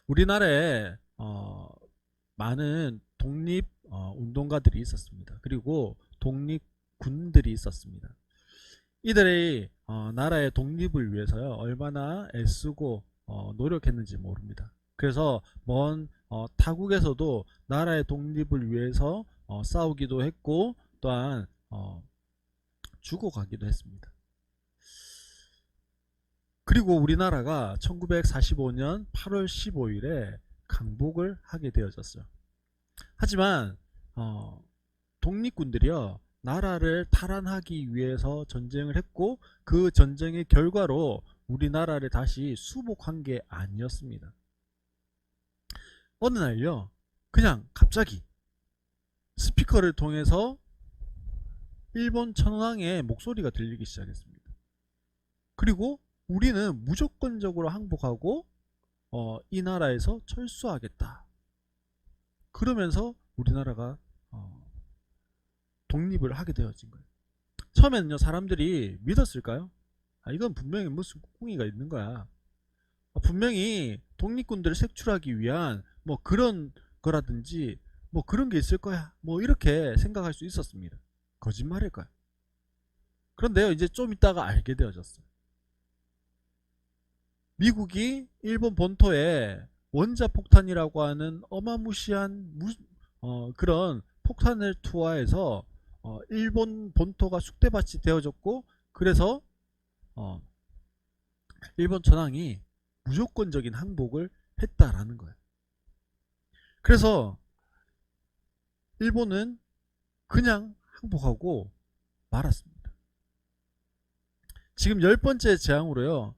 우리나라에 많은 독립 운동가들이 있었습니다. 그리고 독립군들이 있었습니다. 이들이 나라의 독립을 위해서요 얼마나 애쓰고 노력했는지 모릅니다. 그래서 먼 타국에서도 나라의 독립을 위해서 싸우기도 했고 또한 죽어가기도 했습니다. 그리고 우리나라가 1945년 8월 15일에 강복을 하게 되어졌어요. 하지만 독립군들이요 나라를 탈환하기 위해서 전쟁을 했고 그 전쟁의 결과로 우리나라를 다시 수복한 게 아니었습니다. 어느 날요 그냥 갑자기 스피커를 통해서 일본 천황의 목소리가 들리기 시작했습니다. 그리고 우리는 무조건적으로 항복하고 이 나라에서 철수하겠다. 그러면서 우리나라가 독립을 하게 되어진 거예요. 처음에는요 사람들이 믿었을까요? 이건 분명히 무슨 꿍꿍이가 있는 거야. 분명히 독립군들을 색출하기 위한 뭐 그런 거라든지 뭐 그런 게 있을 거야. 뭐 이렇게 생각할 수 있었습니다. 거짓말일 거야. 그런데요 이제 좀 있다가 알게 되어졌어요. 미국이 일본 본토에 원자폭탄이라고 하는 어마무시한 그런 폭탄을 투하해서 일본 본토가 쑥대밭이 되어졌고 그래서 어, 일본 천황이 무조건적인 항복을 했다라는 거예요. 그래서 일본은 그냥 항복하고 말았습니다. 지금 10번째 재앙으로요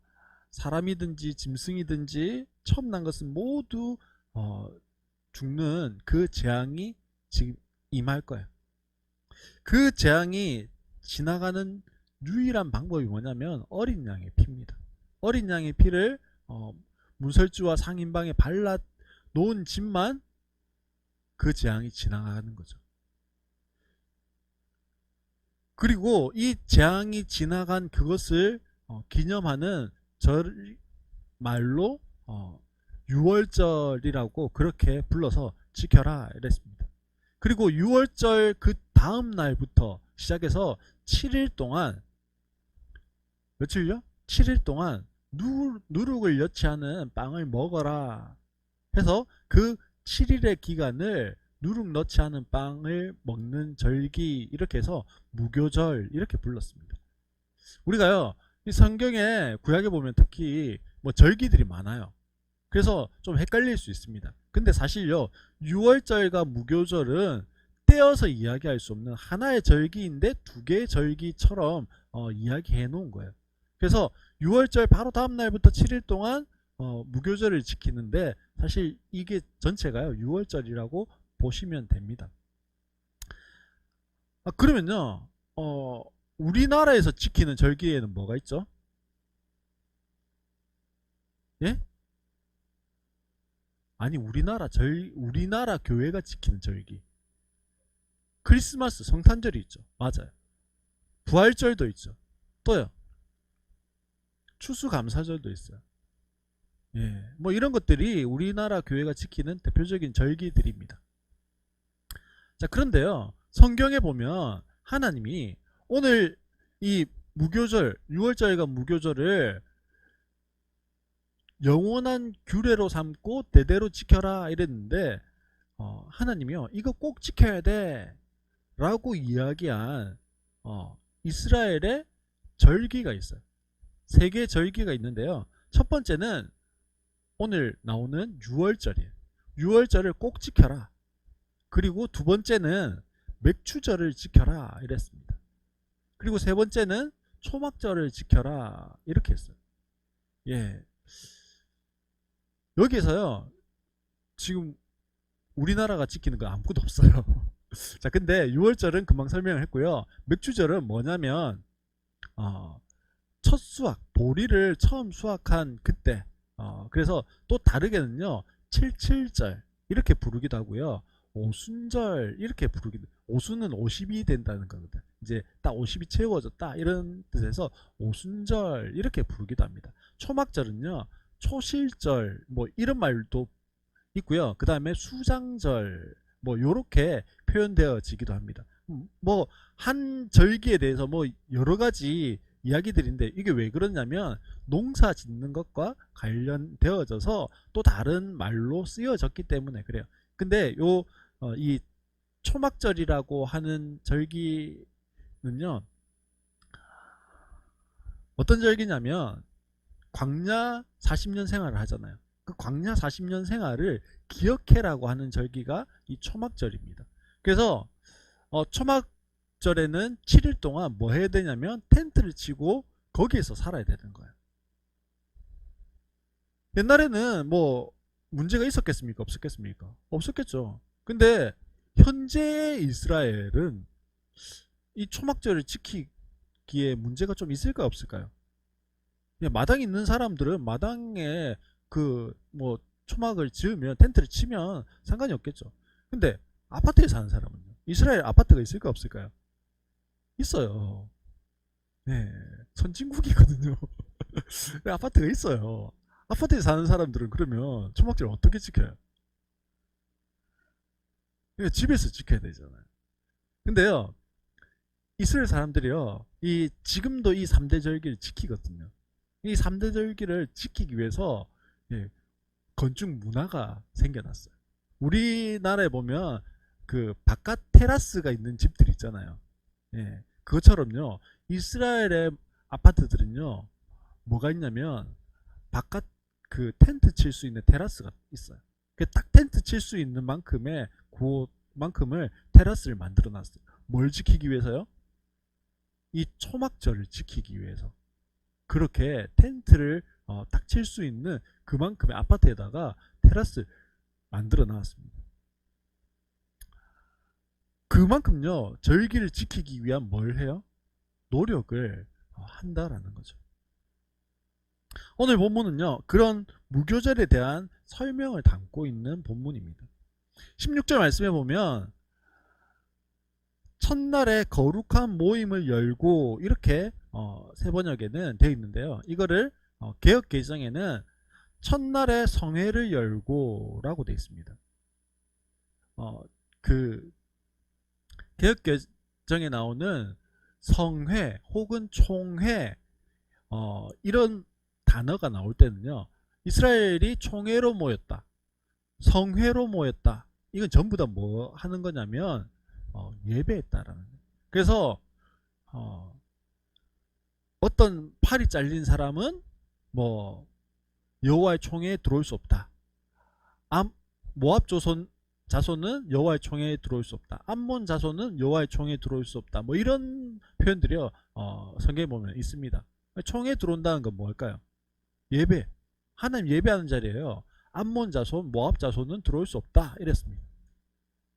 사람이든지 짐승이든지 처음 난 것은 모두 죽는 그 재앙이 지금 임할 거예요. 그 재앙이 지나가는 유일한 방법이 뭐냐면 어린 양의 피입니다. 어린 양의 피를 문설주와 상인방에 발라 놓은 집만 그 재앙이 지나가는 거죠. 그리고 이 재앙이 지나간 그것을 기념하는 절 말로 6월절이라고 그렇게 불러서 지켜라 이랬습니다. 그리고 6월절 그 다음 날부터 시작해서 7일 동안 며칠요? 7일 동안 누룩을 여치 않은 빵을 먹어라 해서 그 7일의 기간을 누룩 넣지 않은 빵을 먹는 절기 이렇게 해서 무교절 이렇게 불렀습니다. 우리가요 이 성경에 구약에 보면 특히 뭐 절기들이 많아요. 그래서 좀 헷갈릴 수 있습니다. 근데 사실요 6월절과 무교절은 떼어서 이야기할 수 없는 하나의 절기인데 두 개의 절기처럼 이야기해 놓은 거예요. 그래서 6월절 바로 다음 날부터 7일 동안 무교절을 지키는데 사실 이게 전체가요 6월절이라고 보시면 됩니다. 그러면요 우리나라에서 지키는 절기에는 뭐가 있죠? 예? 아니 우리나라 교회가 지키는 절기. 크리스마스 성탄절이 있죠. 맞아요. 부활절도 있죠. 또요. 추수감사절도 있어요. 예. 뭐 이런 것들이 우리나라 교회가 지키는 대표적인 절기들입니다. 자, 그런데요. 성경에 보면 하나님이 오늘 이 무교절, 6월절과 무교절을 영원한 규례로 삼고 대대로 지켜라 이랬는데 하나님이요 이거 꼭 지켜야 돼 라고 이야기한 이스라엘의 절기가 있어요. 세 개의 절기가 있는데요 첫 번째는 오늘 나오는 6월절이에요. 6월절을 꼭 지켜라. 그리고 두 번째는 맥추절을 지켜라 이랬습니다. 그리고 세 번째는 초막절을 지켜라 이렇게 했어요. 예. 여기에서요 지금 우리나라가 지키는 거 아무것도 없어요. 자, 근데 6월절은 금방 설명을 했고요. 맥추절은 뭐냐면 첫 수확 보리를 처음 수확한 그때 그래서 또 다르게는요 77절 이렇게 부르기도 하고요 오순절 이렇게 부르기도 오순은 50이 된다는 거거든. 이제 딱 50이 채워졌다 이런 뜻에서 오순절 이렇게 부르기도 합니다. 초막절은요 초실절 뭐 이런 말도 있고요. 그 다음에 수장절 뭐 요렇게 표현되어지기도 합니다. 뭐 한 절기에 대해서 뭐 여러 가지 이야기들인데 이게 왜 그러냐면 농사 짓는 것과 관련되어져서 또 다른 말로 쓰여졌기 때문에 그래요. 근데 이 초막절이라고 하는 절기는요, 어떤 절기냐면 광야 40년 생활을 하잖아요. 그 광야 40년 생활을 기억해라고 하는 절기가 이 초막절입니다. 그래서 초막절에는 7일 동안 뭐 해야 되냐면 텐트를 치고 거기에서 살아야 되는 거예요. 옛날에는 뭐 문제가 있었겠습니까? 없었겠습니까? 없었겠죠. 근데 현재 이스라엘은 이 초막절을 지키기에 문제가 좀 있을까요? 없을까요? 마당 있는 사람들은 마당에 그 뭐 초막을 지으면 텐트를 치면 상관이 없겠죠. 근데 아파트에 사는 사람은요? 이스라엘 아파트가 있을까 없을까요? 있어요. 네, 선진국이거든요. 아파트가 있어요. 아파트에 사는 사람들은 그러면 초막절 어떻게 지켜요? 집에서 지켜야 되잖아요. 근데요, 이스라엘 사람들이요, 지금도 이 3대 절기를 지키거든요. 이 3대 절기를 지키기 위해서 예, 건축 문화가 생겨났어요. 우리나라에 보면 그 바깥 테라스가 있는 집들 있잖아요. 예, 그것처럼요, 이스라엘의 아파트들은요, 뭐가 있냐면 바깥 그 텐트 칠 수 있는 테라스가 있어요. 딱 텐트 칠 수 있는 만큼의 그만큼을 테라스를 만들어 놨어요. 뭘 지키기 위해서요? 이 초막절을 지키기 위해서. 그렇게 텐트를 딱 칠 수 있는 그만큼의 아파트에다가 테라스 만들어 놨습니다. 그만큼요, 절기를 지키기 위한 뭘 해요? 노력을 한다라는 거죠. 오늘 본문은요, 그런 무교절에 대한 설명을 담고 있는 본문입니다. 16절 말씀에 보면 첫날에 거룩한 모임을 열고 이렇게 새 번역에는 되어 있는데요. 이거를 개역 개정에는 첫날에 성회를 열고 라고 되어 있습니다. 그 개역 개정에 나오는 성회 혹은 총회 이런 단어가 나올 때는요, 이스라엘이 총회로 모였다, 성회로 모였다, 이건 전부 다 뭐 하는 거냐면 예배했다라는 거예요. 그래서 어떤 팔이 잘린 사람은 뭐 여호와의 총회에 들어올 수 없다. 모압 자손은 여호와의 총회에 들어올 수 없다. 암몬 자손은 여호와의 총회에 들어올 수 없다. 뭐 이런 표현들이요, 성경에 보면 있습니다. 총회에 들어온다는 건 뭘까요? 예배, 하나님 예배하는 자리예요. 암몬 자손, 모압 자손은 들어올 수 없다 이랬습니다.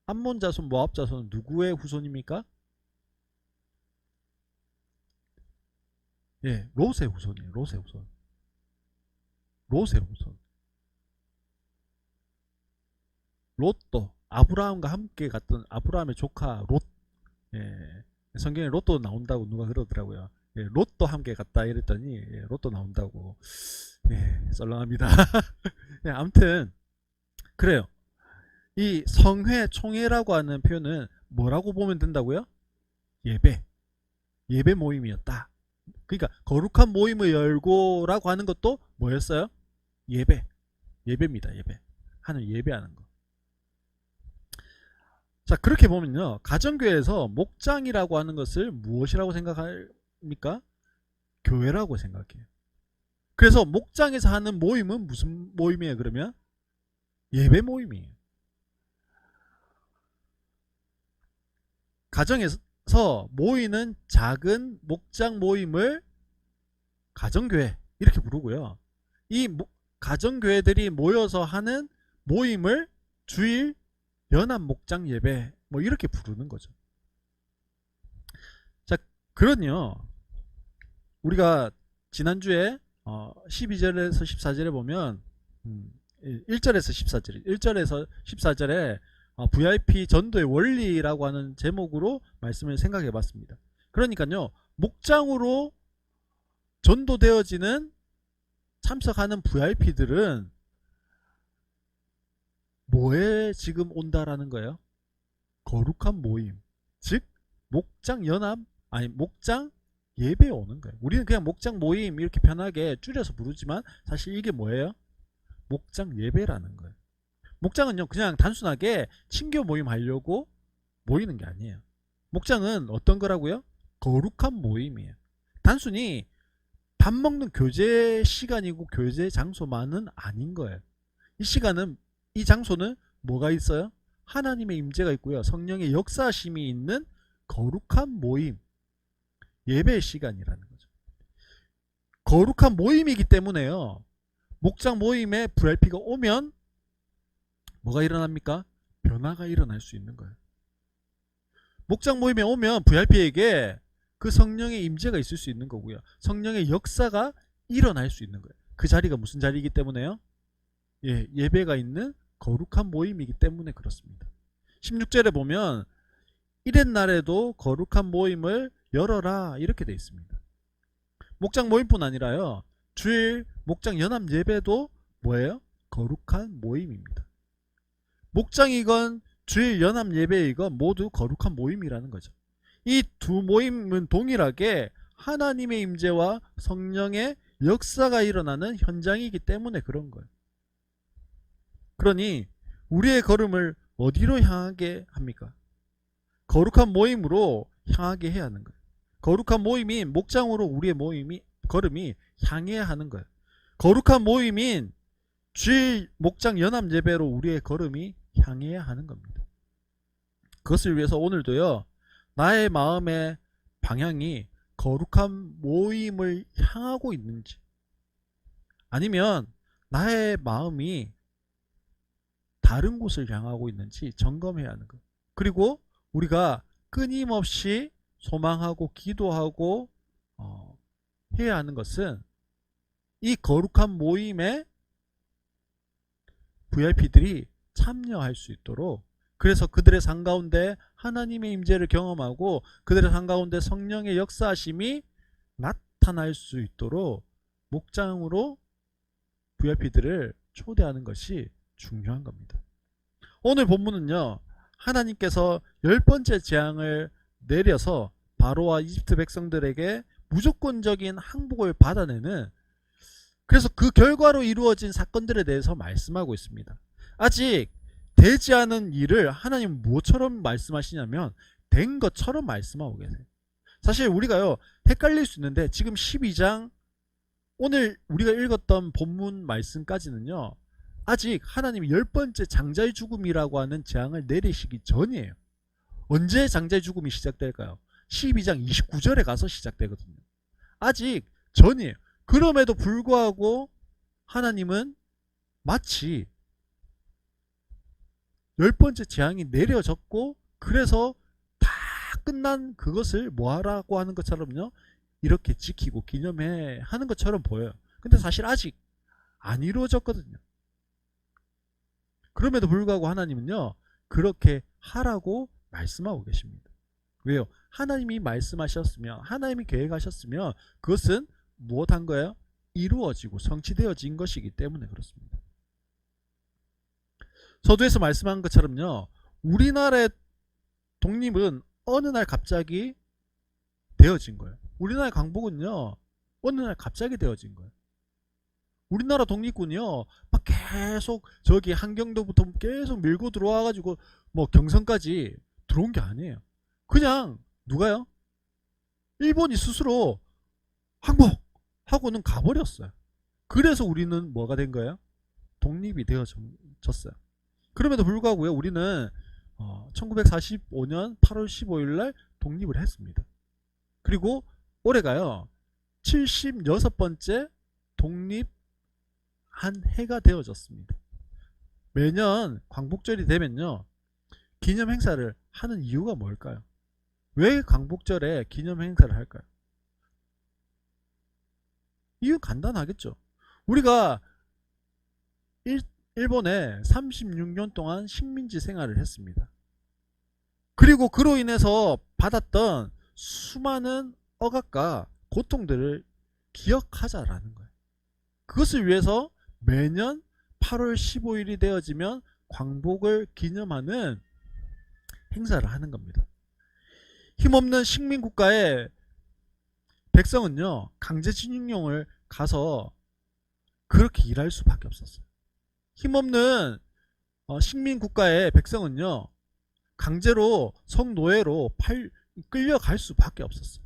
암몬 자손, 모압 자손은 누구의 후손입니까? 예, 롯의 후손이에요. 롯의 후손. 롯의 후손. 롯도 아브라함과 함께 갔던 아브라함의 조카 롯. 예, 성경에 롯도 나온다고 누가 그러더라고요. 예, 롯도 함께 갔다 이랬더니 예, 롯도 나온다고. 예, 썰렁합니다. 예, 아무튼 그래요. 이 성회, 총회라고 하는 표현은 뭐라고 보면 된다고요? 예배 모임이었다. 그러니까 거룩한 모임을 열고라고 하는 것도 뭐였어요? 예배입니다. 예배. 하나님 예배하는 거. 자, 그렇게 보면요, 가정교회에서 목장이라고 하는 것을 무엇이라고 생각합니까? 교회라고 생각해요. 그래서 목장에서 하는 모임은 무슨 모임이에요? 그러면 예배 모임이에요. 가정에서 모이는 작은 목장 모임을 가정교회 이렇게 부르고요. 이 가정교회들이 모여서 하는 모임을 주일 연합 목장 예배 뭐 이렇게 부르는 거죠. 자, 그런요, 우리가 지난주에 12절에서 14절에 보면 1절에서 14절, 1절에서 14절에 VIP 전도의 원리라고 하는 제목으로 말씀을 생각해 봤습니다. 그러니까요, 목장으로 전도되어지는 참석하는 VIP들은 뭐에 지금 온다라는 거예요? 거룩한 모임. 즉 목장 연합, 아니 목장 예배에 오는 거예요. 우리는 그냥 목장 모임 이렇게 편하게 줄여서 부르지만 사실 이게 뭐예요? 목장 예배라는 거예요. 목장은요 그냥 단순하게 친교 모임 하려고 모이는 게 아니에요. 목장은 어떤 거라고요? 거룩한 모임이에요. 단순히 밥 먹는 교제 시간이고 교제 장소만은 아닌 거예요. 이 시간은, 이 장소는 뭐가 있어요? 하나님의 임재가 있고요. 성령의 역사심이 있는 거룩한 모임, 예배의 시간이라는 거죠. 거룩한 모임이기 때문에요. 목장 모임에 VIP가 오면 뭐가 일어납니까? 변화가 일어날 수 있는 거예요. 목장 모임에 오면 VIP에게 그 성령의 임재가 있을 수 있는 거고요. 성령의 역사가 일어날 수 있는 거예요. 그 자리가 무슨 자리이기 때문에요? 예배가 있는 거룩한 모임이기 때문에 그렇습니다. 16절에 보면 이랬 날에도 거룩한 모임을 열어라 이렇게 되어 있습니다. 목장 모임뿐 아니라요. 주일 목장 연합 예배도 뭐예요? 거룩한 모임입니다. 목장이건 주일 연합 예배이건 모두 거룩한 모임이라는 거죠. 이 두 모임은 동일하게 하나님의 임재와 성령의 역사가 일어나는 현장이기 때문에 그런 거예요. 그러니 우리의 걸음을 어디로 향하게 합니까? 거룩한 모임으로 향하게 해야 하는 거예요. 거룩한 모임인 목장으로 우리의 걸음이 향해야 하는 거예요. 거룩한 모임인 주일 목장 연합 예배로 우리의 걸음이 향해야 하는 겁니다. 그것을 위해서 오늘도요. 나의 마음의 방향이 거룩한 모임을 향하고 있는지, 아니면 나의 마음이 다른 곳을 향하고 있는지 점검해야 하는 거예요. 그리고 우리가 끊임없이 소망하고 기도하고 해야 하는 것은 이 거룩한 모임에 VIP들이 참여할 수 있도록, 그래서 그들의 삶 가운데 하나님의 임재를 경험하고 그들의 삶 가운데 성령의 역사하심이 나타날 수 있도록 목장으로 VIP들을 초대하는 것이 중요한 겁니다. 오늘 본문은요, 하나님께서 10번째 재앙을 내려서 바로와 이집트 백성들에게 무조건적인 항복을 받아내는, 그래서 그 결과로 이루어진 사건들에 대해서 말씀하고 있습니다. 아직 되지 않은 일을 하나님 뭐처럼 말씀하시냐면 된 것처럼 말씀하고 계세요. 사실 우리가요 헷갈릴 수 있는데, 지금 12장 오늘 우리가 읽었던 본문 말씀까지는요 아직 하나님이 10번째 장자의 죽음이라고 하는 재앙을 내리시기 전이에요. 언제 장자의 죽음이 시작될까요? 12장 29절에 가서 시작되거든요. 아직 전이에요. 그럼에도 불구하고 하나님은 마치 10번째 재앙이 내려졌고 그래서 다 끝난 그것을 뭐하라고 하는 것처럼요 이렇게 지키고 기념해 하는 것처럼 보여요. 근데 사실 아직 안 이루어졌거든요. 그럼에도 불구하고 하나님은요 그렇게 하라고 말씀하고 계십니다. 왜요? 하나님이 말씀하셨으면, 하나님이 계획하셨으면 그것은 무엇한 거예요? 이루어지고 성취되어진 것이기 때문에 그렇습니다. 서두에서 말씀한 것처럼요 우리나라의 독립은 어느 날 갑자기 되어진 거예요. 우리나라의 강복은요 어느 날 갑자기 되어진 거예요. 우리나라 독립군이요 막 계속 저기 한경도부터 계속 밀고 들어와 가지고 뭐 경성까지 들어온 게 아니에요. 그냥 누가요? 일본이 스스로 항복하고는 가버렸어요. 그래서 우리는 뭐가 된 거예요? 독립이 되어졌어요. 그럼에도 불구하고요 우리는 1945년 8월 15일 날 독립을 했습니다. 그리고 올해가요 76번째 독립한 해가 되어졌습니다. 매년 광복절이 되면요 기념 행사를 하는 이유가 뭘까요? 왜 광복절에 기념 행사를 할까요? 이유 간단하겠죠. 우리가 일본에 36년 동안 식민지 생활을 했습니다. 그리고 그로 인해서 받았던 수많은 억압과 고통들을 기억하자라는 거예요. 그것을 위해서 매년 8월 15일이 되어지면 광복을 기념하는 행사를 하는 겁니다. 힘없는 식민국가의 백성은요, 강제징용을 가서 그렇게 일할 수밖에 없었어요. 힘없는 식민국가의 백성은요, 강제로 성노예로 끌려갈 수밖에 없었어요.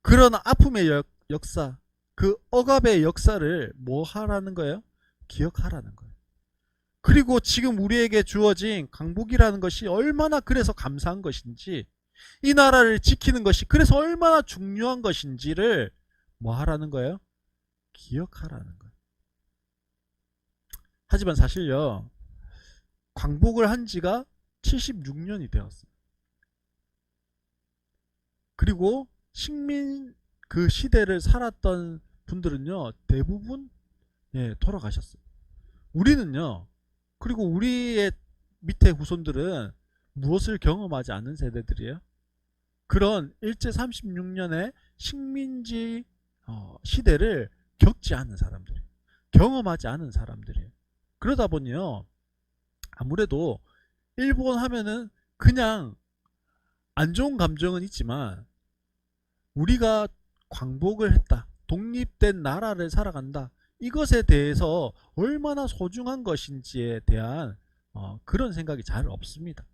그런 아픔의 역사, 그 억압의 역사를 뭐 하라는 거예요? 기억하라는 거예요. 그리고 지금 우리에게 주어진 강복이라는 것이 얼마나 그래서 감사한 것인지, 이 나라를 지키는 것이 그래서 얼마나 중요한 것인지를 뭐 하라는 거예요? 기억하라는 거예요. 하지만 사실요, 광복을 한 지가 76년이 되었어요. 그리고 식민 그 시대를 살았던 분들은요, 대부분 돌아가셨어요. 우리는요, 그리고 우리의 밑에 후손들은 무엇을 경험하지 않은 세대들이에요? 그런 일제 36년의 식민지 시대를 겪지 않은 사람들이에요. 경험하지 않은 사람들이에요. 그러다 보니요, 아무래도 일본 하면은 그냥 안 좋은 감정은 있지만, 우리가 광복을 했다, 독립된 나라를 살아간다, 이것에 대해서 얼마나 소중한 것인지에 대한 그런 생각이 잘 없습니다.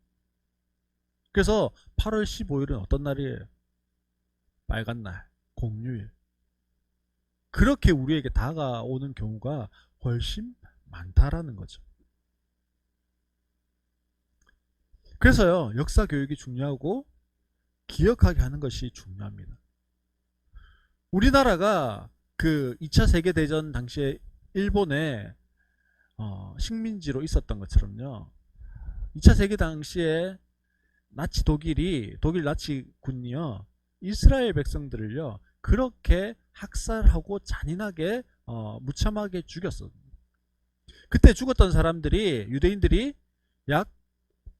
그래서 8월 15일은 어떤 날이에요? 빨간 날, 공휴일. 그렇게 우리에게 다가오는 경우가 훨씬 많다라는 거죠. 그래서요, 역사 교육이 중요하고 기억하게 하는 것이 중요합니다. 우리나라가 그 2차 세계대전 당시에 일본의 식민지로 있었던 것처럼요, 2차 세계 당시에 독일 나치군이요, 이스라엘 백성들을요, 그렇게 학살하고 잔인하게 무참하게 죽였어. 그때 죽었던 사람들이, 유대인들이 약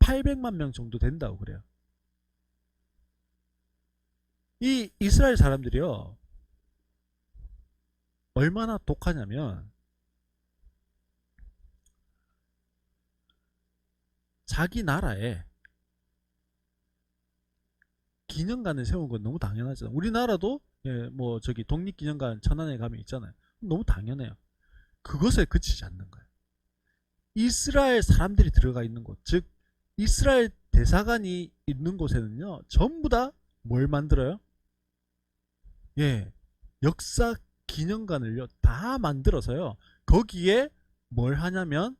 800만 명 정도 된다고 그래요. 이 이스라엘 사람들이요, 얼마나 독하냐면, 자기 나라에 기념관을 세운 건 너무 당연하잖아요. 우리나라도 독립기념관 천안에 가면 있잖아요. 너무 당연해요. 그것에 그치지 않는 거예요. 이스라엘 사람들이 들어가 있는 곳, 즉 이스라엘 대사관이 있는 곳에는요, 전부 다 뭘 만들어요? 역사 기념관을요 다 만들어서요, 거기에 뭘 하냐면,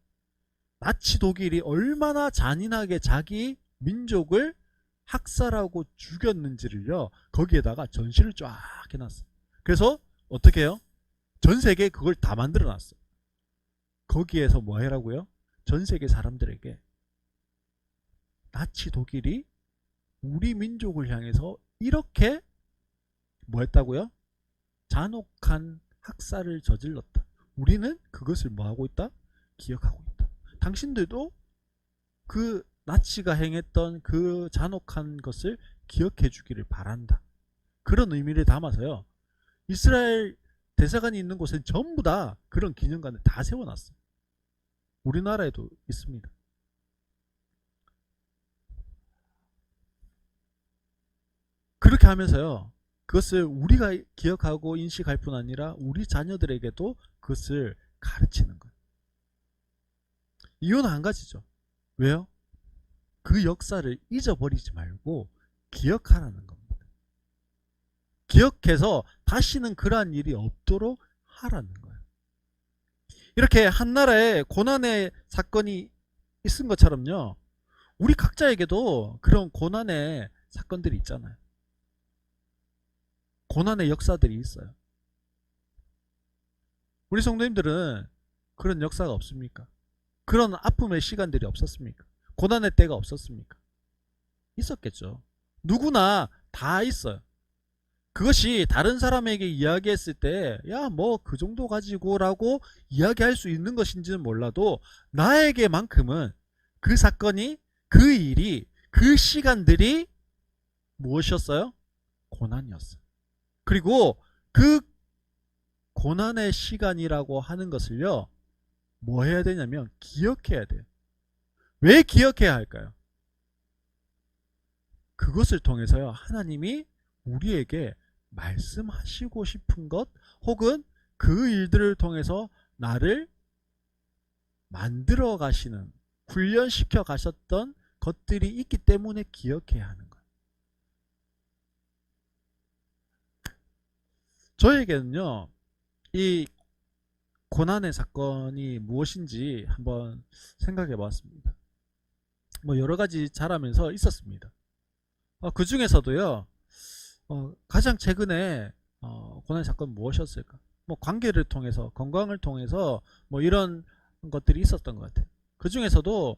나치 독일이 얼마나 잔인하게 자기 민족을 학살하고 죽였는지를요, 거기에다가 전시를 쫙 해놨어요. 그래서 어떻게 해요? 전 세계에 그걸 다 만들어 놨어요. 거기에서 뭐 해라고요? 전 세계 사람들에게 나치 독일이 우리 민족을 향해서 이렇게 뭐 했다고요? 잔혹한 학살을 저질렀다. 우리는 그것을 뭐 하고 있다? 기억하고 있다. 당신들도 그 나치가 행했던 그 잔혹한 것을 기억해 주기를 바란다. 그런 의미를 담아서요, 이스라엘 대사관이 있는 곳엔 전부 다 그런 기념관을 다 세워놨어요. 우리나라에도 있습니다. 그렇게 하면서요, 그것을 우리가 기억하고 인식할 뿐 아니라 우리 자녀들에게도 그것을 가르치는 거예요. 이유는 한 가지죠. 왜요? 그 역사를 잊어버리지 말고 기억하라는 겁니다. 기억해서 다시는 그러한 일이 없도록 하라는 거예요. 이렇게 한 나라에 고난의 사건이 있은 것처럼요, 우리 각자에게도 그런 고난의 사건들이 있잖아요. 고난의 역사들이 있어요. 우리 성도님들은 그런 역사가 없습니까? 그런 아픔의 시간들이 없었습니까? 고난의 때가 없었습니까? 있었겠죠. 누구나 다 있어요. 그것이 다른 사람에게 이야기했을 때, 야, 뭐 그 정도 가지고라고 이야기할 수 있는 것인지는 몰라도, 나에게만큼은 그 사건이, 그 일이, 그 시간들이 무엇이었어요? 고난이었어요. 그리고 그 고난의 시간이라고 하는 것을요, 뭐 해야 되냐면 기억해야 돼요. 왜 기억해야 할까요? 그것을 통해서요, 하나님이 우리에게 말씀하시고 싶은 것, 혹은 그 일들을 통해서 나를 만들어 가시는, 훈련시켜 가셨던 것들이 있기 때문에 기억해야 하는 거예요. 저에게는요, 이 고난의 사건이 무엇인지 한번 생각해 보았습니다. 뭐 여러 가지 자라면서 있었습니다. 그 중에서도요, 가장 최근에 고난의 사건 무엇이었을까? 뭐 관계를 통해서, 건강을 통해서 뭐 이런 것들이 있었던 것 같아요. 그 중에서도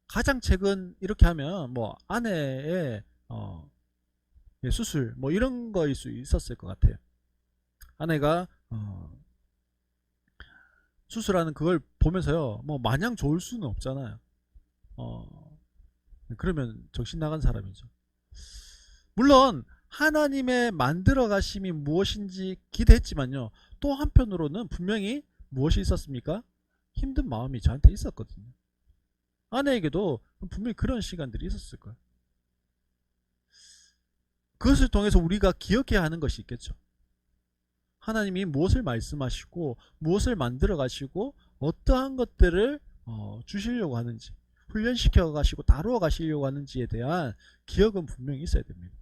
가장 최근 이렇게 하면 뭐 아내의 수술 뭐 이런 거일 수 있었을 것 같아요. 아내가 수술하는 그걸 보면서요, 뭐 마냥 좋을 수는 없잖아요. 그러면 정신 나간 사람이죠. 물론 하나님의 만들어 가심이 무엇인지 기대했지만요, 또 한편으로는 분명히 무엇이 있었습니까? 힘든 마음이 저한테 있었거든요. 아내에게도 분명히 그런 시간들이 있었을 거예요. 그것을 통해서 우리가 기억해야 하는 것이 있겠죠. 하나님이 무엇을 말씀하시고 무엇을 만들어 가시고 어떠한 것들을 주시려고 하는지, 훈련시켜 가시고 다루어 가시려고 하는지에 대한 기억은 분명히 있어야 됩니다.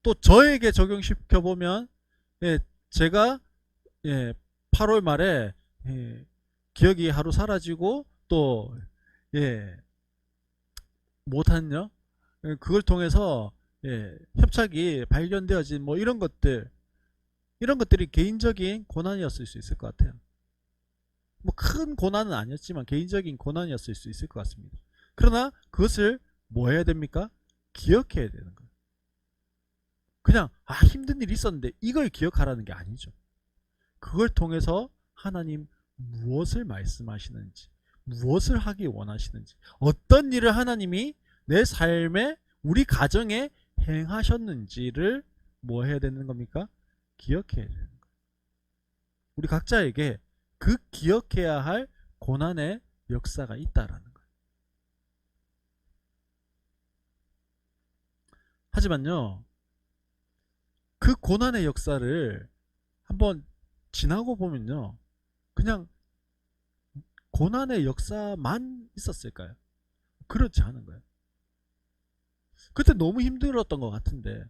또 저에게 적용시켜 보면, 제가 8월 말에 기억이 하루 사라지고 또 못한요, 그걸 통해서 협착이 발견되어진 뭐 이런 것들이 개인적인 고난이었을 수 있을 것 같아요. 뭐 큰 고난은 아니었지만 개인적인 고난이었을 수 있을 것 같습니다. 그러나 그것을 뭐 해야 됩니까? 기억해야 되는 거예요. 그냥 힘든 일이 있었는데 이걸 기억하라는 게 아니죠. 그걸 통해서 하나님 무엇을 말씀하시는지, 무엇을 하기 원하시는지, 어떤 일을 하나님이 내 삶에, 우리 가정에 행하셨는지를 뭐 해야 되는 겁니까? 기억해야 되는 거예요. 우리 각자에게 그 기억해야 할 고난의 역사가 있다라는 거예요. 하지만요, 그 고난의 역사를 한번 지나고 보면요, 그냥 고난의 역사만 있었을까요? 그렇지 않은 거예요. 그때 너무 힘들었던 것 같은데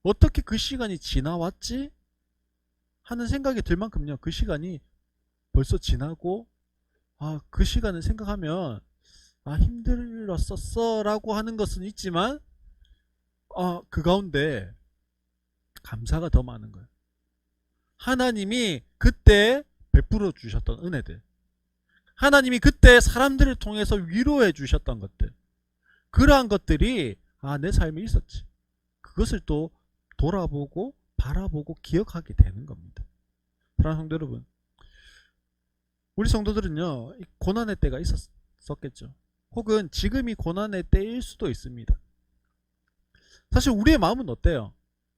어떻게 그 시간이 지나왔지? 하는 생각이 들 만큼요, 그 시간이 벌써 지나고, 그 시간을 생각하면 힘들었었어 라고 하는 것은 있지만, 그 가운데 감사가 더 많은 거예요. 하나님이 그때 베풀어 주셨던 은혜들, 하나님이 그때 사람들을 통해서 위로해 주셨던 것들, 그러한 것들이 내 삶에 있었지, 그것을 또 돌아보고 바라보고 기억하게 되는 겁니다. 사랑하는 성도 여러분, 우리 성도들은요, 고난의 때가 있었겠죠. 혹은 지금이 고난의 때일 수도 있습니다. 사실 우리의 마음은 어때요?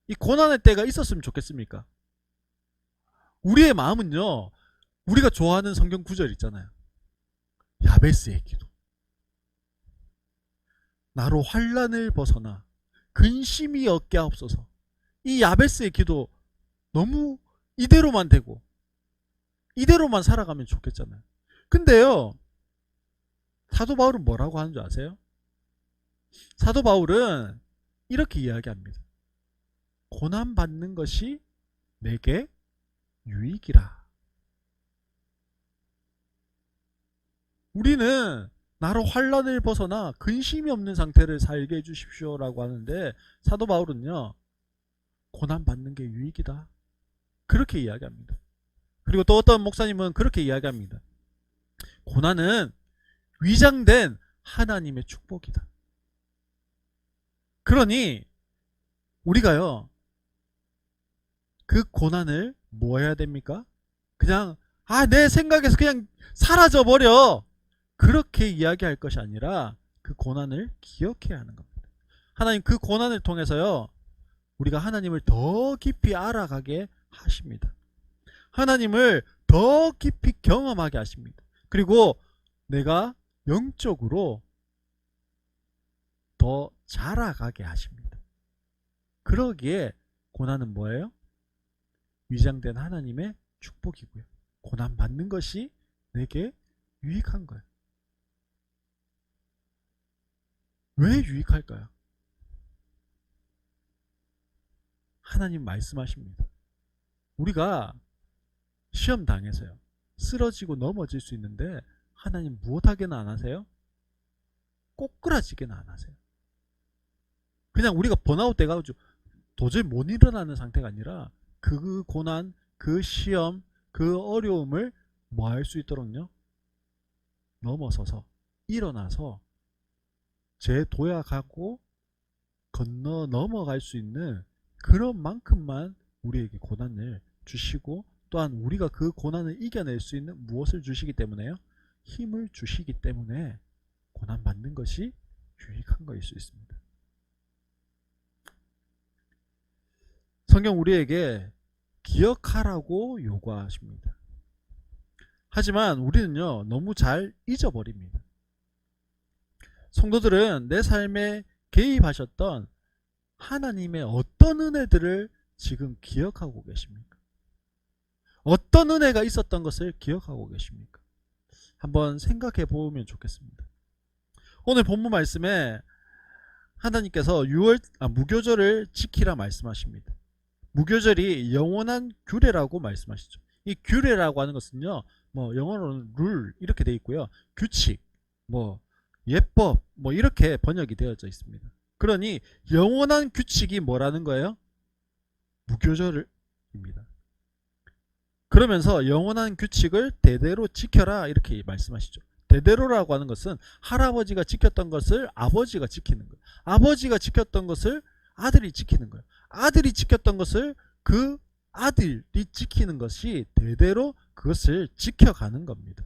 이 고난의 때가 있었으면 좋겠습니까? 우리의 마음은요, 우리가 좋아하는 성경 구절 있잖아요. 야베스의 기도. 나로 환난을 벗어나 근심이 없게 하옵소서. 이 야베스의 기도 너무 이대로만 되고 이대로만 살아가면 좋겠잖아요. 근데요, 사도 바울은 뭐라고 하는 줄 아세요? 사도 바울은 이렇게 이야기합니다. 고난 받는 것이 내게 유익이라. 우리는 나로 환난을 벗어나 근심이 없는 상태를 살게 해주십시오라고 하는데, 사도 바울은요, 고난 받는 게 유익이다, 그렇게 이야기합니다. 그리고 또 어떤 목사님은 그렇게 이야기합니다. 고난은 위장된 하나님의 축복이다. 그러니 우리가요, 그 고난을 뭐 해야 됩니까? 그냥 내 생각에서 그냥 사라져 버려, 그렇게 이야기할 것이 아니라 그 고난을 기억해야 하는 겁니다. 하나님 그 고난을 통해서요, 우리가 하나님을 더 깊이 알아가게 하십니다. 하나님을 더 깊이 경험하게 하십니다. 그리고 내가 영적으로 더 자라가게 하십니다. 그러기에 고난은 뭐예요? 위장된 하나님의 축복이고요. 고난 받는 것이 내게 유익한 거예요. 왜 유익할까요? 하나님 말씀하십니다. 우리가 시험 당해서요, 쓰러지고 넘어질 수 있는데 하나님 무엇하게는 안 하세요? 꼬꾸라지게는 안 하세요. 그냥 우리가 번아웃 돼가지고 도저히 못 일어나는 상태가 아니라 그 고난, 그 시험, 그 어려움을 뭐 할 수 있도록요? 넘어서서 일어나서 재도약하고 건너 넘어갈 수 있는 그런 만큼만 우리에게 고난을 주시고, 또한 우리가 그 고난을 이겨낼 수 있는 무엇을 주시기 때문에요? 힘을 주시기 때문에 고난 받는 것이 유익한 것일 수 있습니다. 성경 우리에게 기억하라고 요구하십니다. 하지만 우리는요, 너무 잘 잊어버립니다. 성도들은 내 삶에 개입하셨던 하나님의 어떤 은혜들을 지금 기억하고 계십니까? 어떤 은혜가 있었던 것을 기억하고 계십니까? 한번 생각해 보면 좋겠습니다. 오늘 본문 말씀에 하나님께서 무교절을 지키라 말씀하십니다. 무교절이 영원한 규례라고 말씀하시죠. 이 규례라고 하는 것은요, 영어로는 룰 이렇게 되어 있고요, 규칙, 예법 이렇게 번역이 되어져 있습니다. 그러니 영원한 규칙이 뭐라는 거예요? 무교절입니다. 그러면서 영원한 규칙을 대대로 지켜라 이렇게 말씀하시죠. 대대로라고 하는 것은 할아버지가 지켰던 것을 아버지가 지키는 거예요. 아버지가 지켰던 것을 아들이 지키는 거예요. 아들이 지켰던 것을 그 아들이 지키는 것이 대대로 그것을 지켜가는 겁니다.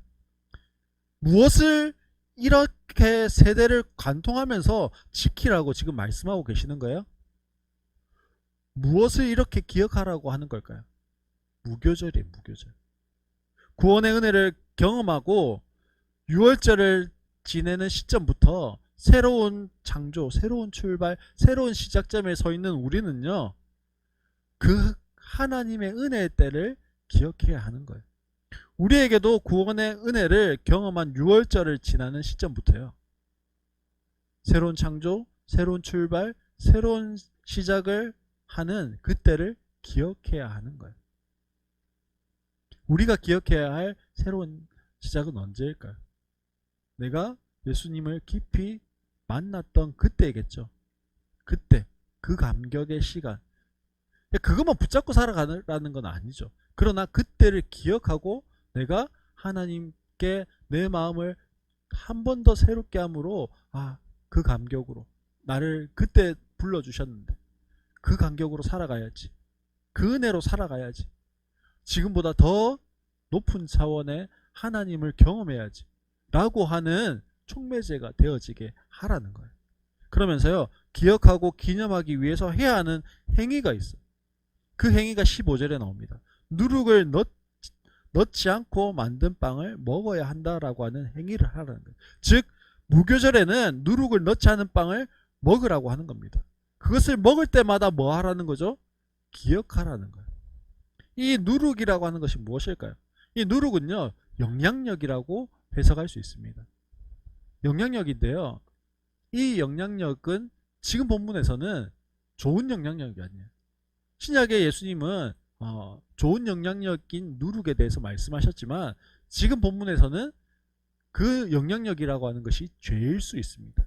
무엇을 이렇게 세대를 관통하면서 지키라고 지금 말씀하고 계시는 거예요? 무엇을 이렇게 기억하라고 하는 걸까요? 무교절이에요. 무교절. 구원의 은혜를 경험하고 유월절을 지내는 시점부터 새로운 창조, 새로운 출발, 새로운 시작점에 서 있는 우리는요, 그 하나님의 은혜의 때를 기억해야 하는 거예요. 우리에게도 구원의 은혜를 경험한 유월절을 지나는 시점부터요, 새로운 창조, 새로운 출발, 새로운 시작을 하는 그때를 기억해야 하는 거예요. 우리가 기억해야 할 새로운 시작은 언제일까요? 내가 예수님을 깊이 만났던 그때겠죠. 그때, 그 감격의 시간. 그것만 붙잡고 살아가라는 건 아니죠. 그러나 그때를 기억하고 내가 하나님께 내 마음을 한 번 더 새롭게 함으로, 그 감격으로 나를 그때 불러주셨는데 그 감격으로 살아가야지. 그 은혜로 살아가야지. 지금보다 더 높은 차원의 하나님을 경험해야지 라고 하는 촉매제가 되어지게 하라는 거예요. 그러면서요, 기억하고 기념하기 위해서 해야 하는 행위가 있어요. 그 행위가 15절에 나옵니다. 누룩을 넣지 않고 만든 빵을 먹어야 한다라고 하는 행위를 하라는 거예요. 즉 무교절에는 누룩을 넣지 않은 빵을 먹으라고 하는 겁니다. 그것을 먹을 때마다 뭐 하라는 거죠? 기억하라는 거예요. 이 누룩이라고 하는 것이 무엇일까요? 이 누룩은요, 영향력이라고 해석할 수 있습니다. 영향력인데요, 이 영향력은 지금 본문에서는 좋은 영향력이 아니에요. 신약의 예수님은 좋은 영향력인 누룩에 대해서 말씀하셨지만 지금 본문에서는 그 영향력이라고 하는 것이 죄일 수 있습니다.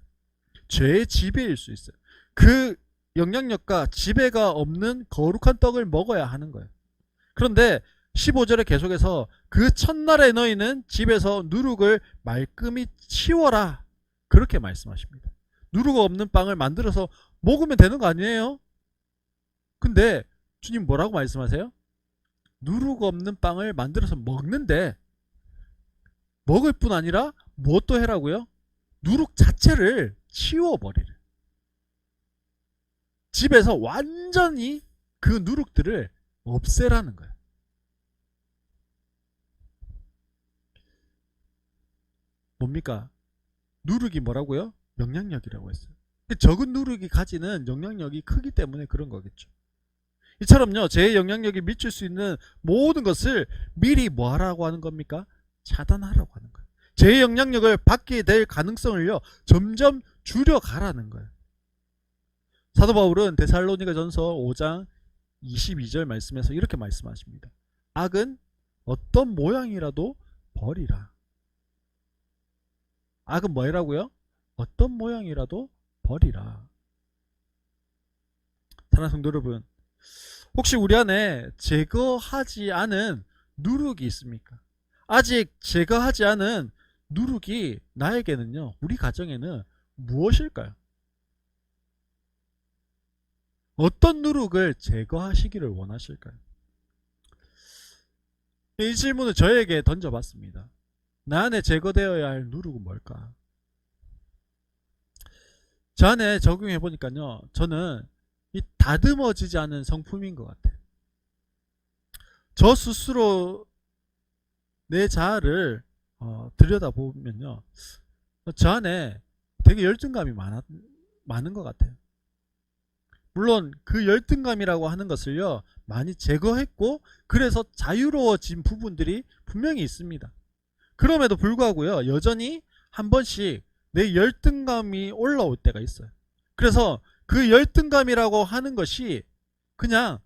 죄의 지배일 수 있어요. 그 영향력과 지배가 없는 거룩한 떡을 먹어야 하는 거예요. 그런데 15절에 계속해서 그 첫날에 너희는 집에서 누룩을 말끔히 치워라 그렇게 말씀하십니다. 누룩 없는 빵을 만들어서 먹으면 되는 거 아니에요? 근데 주님 뭐라고 말씀하세요? 누룩 없는 빵을 만들어서 먹는데 먹을 뿐 아니라 무엇도 해라고요? 누룩 자체를 치워버리래. 집에서 완전히 그 누룩들을 없애라는 거예요. 뭡니까? 누룩이 뭐라고요? 영향력이라고 했어요. 적은 누룩이 가지는 영향력이 크기 때문에 그런 거겠죠. 이처럼요, 제 영향력이 미칠 수 있는 모든 것을 미리 뭐 하라고 하는 겁니까? 차단하라고 하는 거예요. 제 영향력을 받게 될 가능성을요, 점점 줄여가라는 거예요. 사도 바울은 데살로니가 전서 5장 22절 말씀에서 이렇게 말씀하십니다. 악은 어떤 모양이라도 버리라. 악은 뭐라고요? 어떤 모양이라도 버리라. 사랑하는 성도 여러분, 혹시 우리 안에 제거하지 않은 누룩이 있습니까? 아직 제거하지 않은 누룩이 나에게는요, 우리 가정에는 무엇일까요? 어떤 누룩을 제거하시기를 원하실까요? 이 질문을 저에게 던져봤습니다. 나 안에 제거되어야 할 누룩은 뭘까? 저 안에 적용해 보니까요, 저는 이 다듬어지지 않은 성품인 것 같아요. 저 스스로 내 자아를 들여다보면요, 저 안에 되게 열등감이 많은 것 같아요. 물론 그 열등감이라고 하는 것을요, 많이 제거했고 그래서 자유로워진 부분들이 분명히 있습니다. 그럼에도 불구하고요, 여전히 한 번씩 내 열등감이 올라올 때가 있어요. 그래서 그 열등감이라고 하는 것이 그냥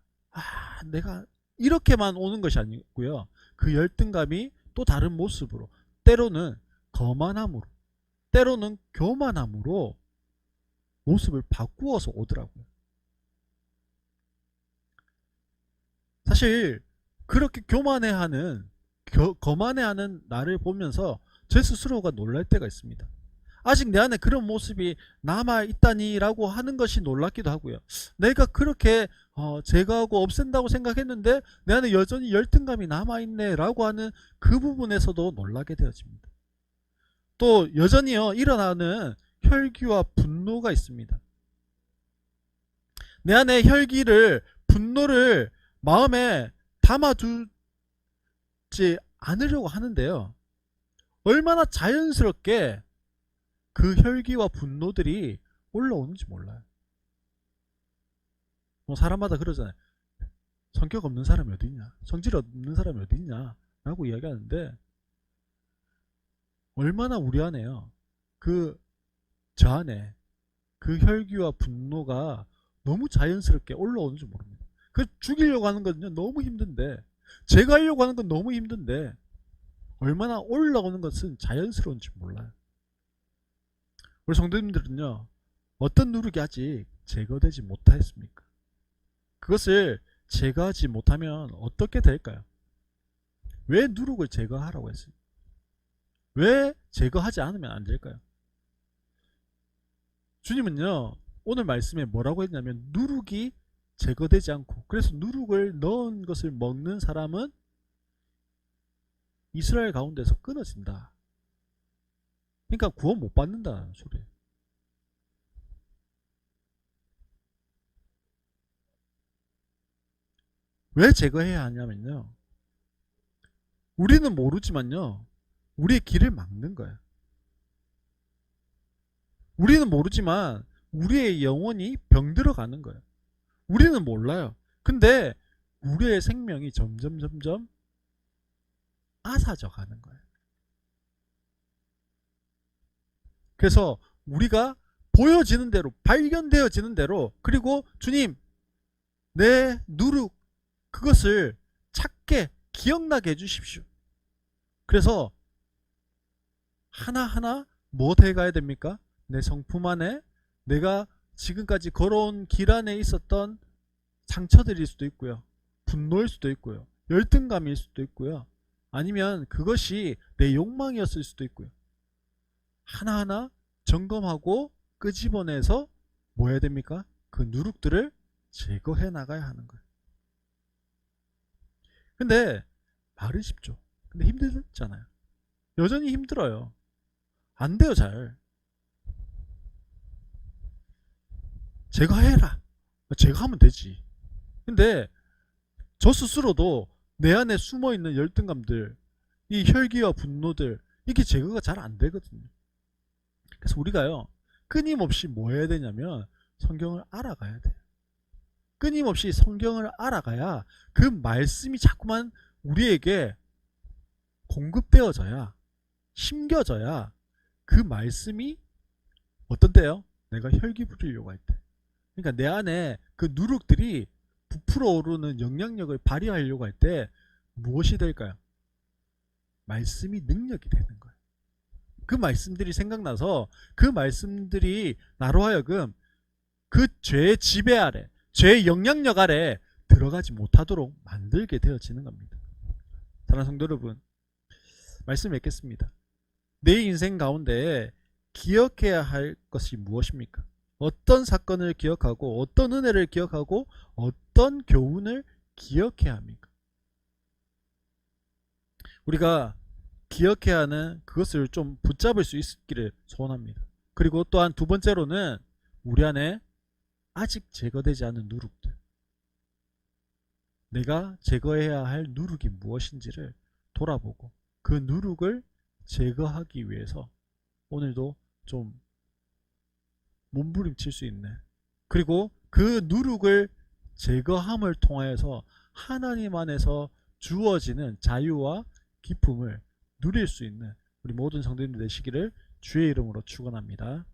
내가 이렇게만 오는 것이 아니고요, 그 열등감이 또 다른 모습으로, 때로는 거만함으로, 때로는 교만함으로 모습을 바꾸어서 오더라고요. 사실 그렇게 거만해하는 나를 보면서 제 스스로가 놀랄 때가 있습니다. 아직 내 안에 그런 모습이 남아있다니라고 하는 것이 놀랍기도 하고요. 내가 그렇게 제거하고 없앤다고 생각했는데 내 안에 여전히 열등감이 남아있네 라고 하는 그 부분에서도 놀라게 되어집니다. 또 여전히요, 일어나는 혈기와 분노가 있습니다. 내 안에 분노를 마음에 담아두지 않으려고 하는데요, 얼마나 자연스럽게 그 혈기와 분노들이 올라오는지 몰라요. 사람마다 그러잖아요. 성격 없는 사람이 어디 있냐, 성질 없는 사람이 어디 있냐 라고 이야기하는데, 얼마나 우리 안에요, 저 안에 그 혈기와 분노가 너무 자연스럽게 올라오는지 모릅니다. 죽이려고 하는 건 너무 힘든데, 제거하려고 하는 건 너무 힘든데, 얼마나 올라오는 것은 자연스러운지 몰라요. 우리 성도님들은요, 어떤 누룩이 아직 제거되지 못하였습니까? 그것을 제거하지 못하면 어떻게 될까요? 왜 누룩을 제거하라고 했어요? 왜 제거하지 않으면 안 될까요? 주님은요, 오늘 말씀에 뭐라고 했냐면, 누룩이 제거되지 않고, 그래서 누룩을 넣은 것을 먹는 사람은 이스라엘 가운데서 끊어진다. 그러니까 구원 못 받는다는 소리예요. 왜 제거해야 하냐면요, 우리는 모르지만요, 우리의 길을 막는 거예요. 우리는 모르지만 우리의 영혼이 병들어가는 거예요. 우리는 몰라요. 근데 우리의 생명이 점점 앗아져 가는 거예요. 그래서 우리가 보여지는 대로, 발견되어지는 대로, 그리고 주님, 내 누룩, 그것을 찾게, 기억나게 해주십시오. 그래서 하나하나 뭐 돼가야 됩니까? 내 성품 안에 내가 지금까지 걸어온 길 안에 있었던 상처들일 수도 있고요, 분노일 수도 있고요, 열등감일 수도 있고요, 아니면 그것이 내 욕망이었을 수도 있고요, 하나하나 점검하고 끄집어내서 뭐 해야 됩니까? 그 누룩들을 제거해 나가야 하는 거예요. 근데 말은 쉽죠. 근데 힘들잖아요. 여전히 힘들어요. 안 돼요, 잘. 제거해라. 제거하면 되지. 근데 저 스스로도 내 안에 숨어있는 열등감들, 이 혈기와 분노들, 이게 제거가 잘 안 되거든요. 그래서 우리가요, 끊임없이 뭐 해야 되냐면 성경을 알아가야 돼요. 끊임없이 성경을 알아가야 그 말씀이 자꾸만 우리에게 공급되어져야, 심겨져야 그 말씀이 어떤 때요? 내가 혈기 부리려고 할 때. 그러니까 내 안에 그 누룩들이 부풀어 오르는 영향력을 발휘하려고 할 때 무엇이 될까요? 말씀이 능력이 되는 거예요. 그 말씀들이 생각나서 그 말씀들이 나로 하여금 그 죄의 지배 아래, 죄의 영향력 아래 들어가지 못하도록 만들게 되어지는 겁니다. 사랑하는 성도 여러분, 말씀 맺겠습니다. 내 인생 가운데 기억해야 할 것이 무엇입니까? 어떤 사건을 기억하고 어떤 은혜를 기억하고 어떤 교훈을 기억해야 합니까? 우리가 기억해야 하는 그것을 좀 붙잡을 수 있기를 소원합니다. 그리고 또한 두 번째로는 우리 안에 아직 제거되지 않은 누룩들, 내가 제거해야 할 누룩이 무엇인지를 돌아보고 그 누룩을 제거하기 위해서 오늘도 좀 몸부림칠 수 있는, 그리고 그 누룩을 제거함을 통하여서 하나님 안에서 주어지는 자유와 기쁨을 누릴 수 있는 우리 모든 성도님들 되시기를 주의 이름으로 축원합니다.